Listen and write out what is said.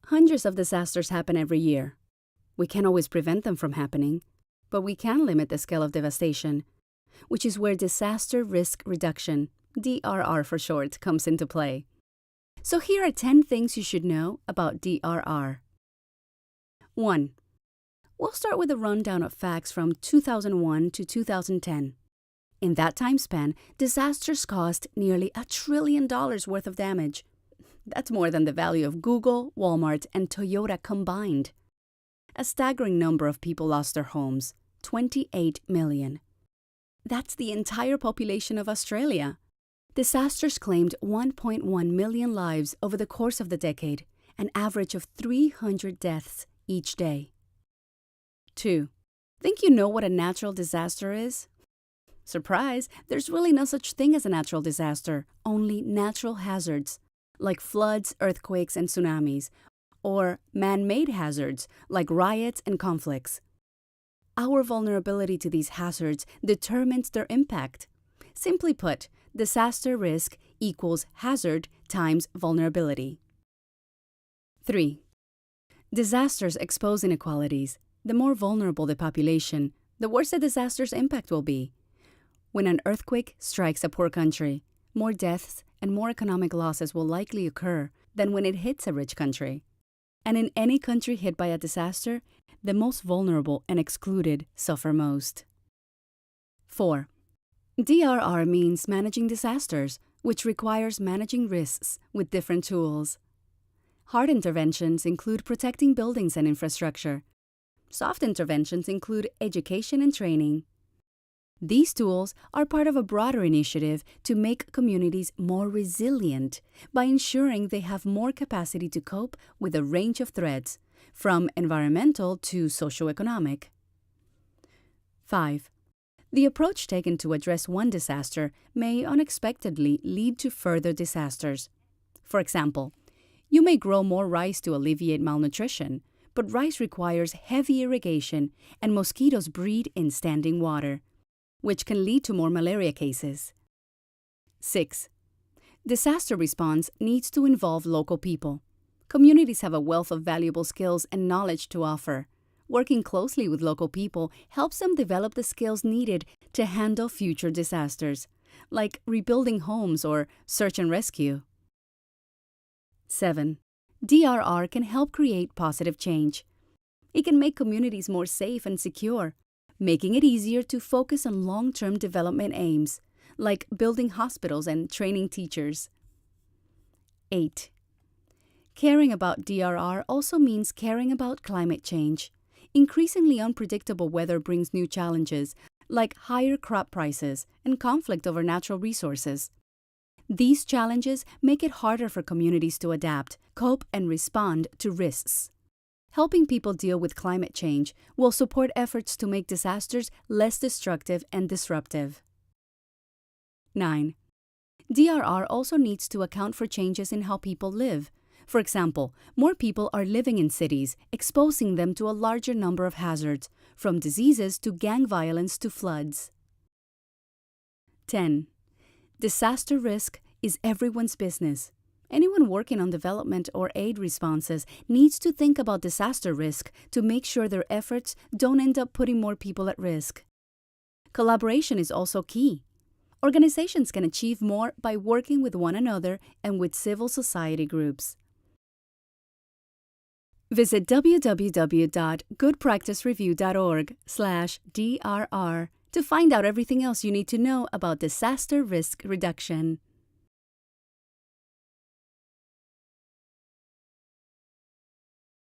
Hundreds of disasters happen every year. We can't always prevent them from happening, but we can limit the scale of devastation, which is where disaster risk reduction, DRR for short, comes into play. So here are 10 things you should know about DRR. 1. We'll start with a rundown of facts from 2001 to 2010. In that time span, disasters caused nearly $1 trillion worth of damage. That's more than the value of Google, Walmart, and Toyota combined. A staggering number of people lost their homes, 28 million. That's the entire population of Australia. Disasters claimed 1.1 million lives over the course of the decade, an average of 300 deaths each day. 2. Think you know what a natural disaster is? Surprise, there's really no such thing as a natural disaster, only natural hazards, like floods, earthquakes, and tsunamis, or man-made hazards, like riots and conflicts. Our vulnerability to these hazards determines their impact. Simply put, disaster risk equals hazard times vulnerability. 3. Disasters expose inequalities. The more vulnerable the population, the worse the disaster's impact will be. When an earthquake strikes a poor country, more deaths and more economic losses will likely occur than when it hits a rich country. And in any country hit by a disaster, the most vulnerable and excluded suffer most. 4. DRR means managing disasters, which requires managing risks with different tools. Hard interventions include protecting buildings and infrastructure. Soft interventions include education and training. These tools are part of a broader initiative to make communities more resilient by ensuring they have more capacity to cope with a range of threats, from environmental to socioeconomic. 5. The approach taken to address one disaster may unexpectedly lead to further disasters. For example, you may grow more rice to alleviate malnutrition, but rice requires heavy irrigation and mosquitoes breed in standing water, which can lead to more malaria cases. 6. Disaster response needs to involve local people. Communities have a wealth of valuable skills and knowledge to offer. Working closely with local people helps them develop the skills needed to handle future disasters, like rebuilding homes or search and rescue. 7. DRR can help create positive change. It can make communities more safe and secure, making it easier to focus on long-term development aims, like building hospitals and training teachers. 8. Caring about DRR also means caring about climate change. Increasingly unpredictable weather brings new challenges, like higher crop prices and conflict over natural resources. These challenges make it harder for communities to adapt, cope, and respond to risks. Helping people deal with climate change will support efforts to make disasters less destructive and disruptive. 9. DRR also needs to account for changes in how people live. For example, more people are living in cities, exposing them to a larger number of hazards, from diseases to gang violence to floods. 10. Disaster risk is everyone's business. Anyone working on development or aid responses needs to think about disaster risk to make sure their efforts don't end up putting more people at risk. Collaboration is also key. Organizations can achieve more by working with one another and with civil society groups. Visit www.goodpracticereview.org/DRR to find out everything else you need to know about disaster risk reduction.